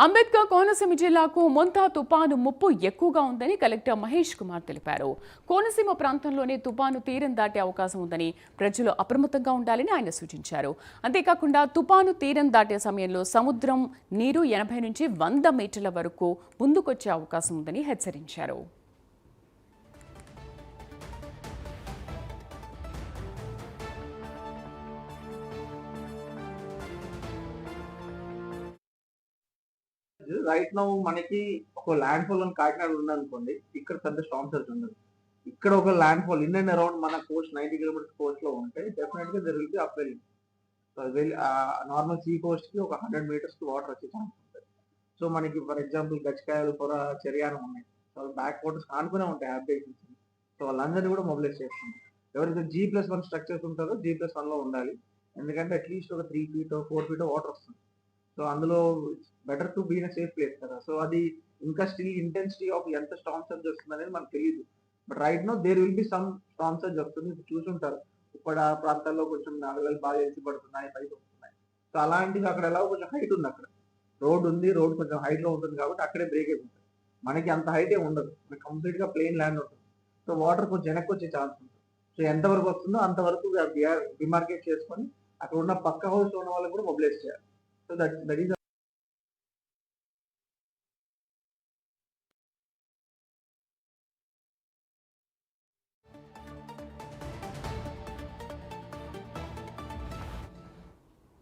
అంబేద్కర్ కోనసీమ జిల్లాకు మొంతా తుపాను ముప్పు ఎక్కువగా ఉందని కలెక్టర్ మహేష్ కుమార్ తెలిపారు. కోనసీమ ప్రాంతంలోనే తుపాను తీరం దాటే అవకాశం ఉందని ప్రజలు అప్రమత్తంగా ఉండాలని ఆయన సూచించారు. అంతేకాకుండా తుపాను తీరం దాటే సమయంలో సముద్రం నీరు 80 నుంచి 100 మీటర్ల వరకు ముందుకొచ్చే అవకాశం ఉందని హెచ్చరించారు. రైట్ నౌ మనకి ఒక ల్యాండ్ ఫాల్ అని కాకినాడ ఉందనుకోండి, ఇక్కడ పెద్ద స్టార్మ్ సర్జ్ ఉండదు. ఇక్కడ ఒక land fall in and around మన కోస్ట్ 90 కిలోమీటర్స్ కోస్ట్ లో ఉంటే డెఫినెట్ గా there will be upwelling. Normal sea coast కి ఒక 100 మీటర్స్ కి వాటర్ వచ్చే ఛాన్స్ ఉంటుంది. సో మనకి ఫర్ ఎగ్జాంపుల్ గచ్చికాయలు, పొర, చెరియానం ఉన్నాయి. సో బ్యాక్ వాటర్స్ కానుకునే ఉంటాయి హ్యాబిటేషన్స్. సో వాళ్ళందరినీ కూడా మొబిలైజ్ చేస్తున్నాం. ఎవరైతే G+1 స్ట్రక్చర్స్ ఉంటారో G+1 లో ఉండాలి. ఎందుకంటే అట్లీస్ట్ ఒక 3 ఫీట్ 4 ఫీట్ వాటర్ వస్తుంది. సో అందులో better to be in safe place కదా. సో అది ఇంకా స్టిల్ ఇంటెన్సిటీ ఆఫ్ ఎంత స్టార్మ్ సర్జ్ వస్తుంది అనేది మనకు తెలియదు. But right now there will be some storm surge వస్తుంది. చూసుంటారు ఇప్పుడు ఆ ప్రాంతాల్లో కొంచెం అలలు బాగా ఎత్తి పడుతున్నాయి, పైకి వస్తున్నాయి. సో అలాంటివి అక్కడ ఎలా కొంచెం హైట్ ఉంది, అక్కడ రోడ్ ఉంది, రోడ్ కొంచెం హైట్ లో ఉంటుంది కాబట్టి అక్కడే బ్రేక్ అయిపోతుంది. మనకి అంత హైట్ ఏమి ఉండదు, కంప్లీట్ గా ప్లెయిన్ ల్యాండ్ ఉంటుంది. సో వాటర్ కొంచెం వెనక్కి వచ్చే ఛాన్స్ ఉంటుంది. సో ఎంత వరకు వస్తుందో అంతవరకు డిమార్కేట్ చేసుకొని అక్కడ ఉన్న పక్క హౌస్ ఉన్న వాళ్ళకి కూడా మొబిలైజ్ చేయాలి. So that is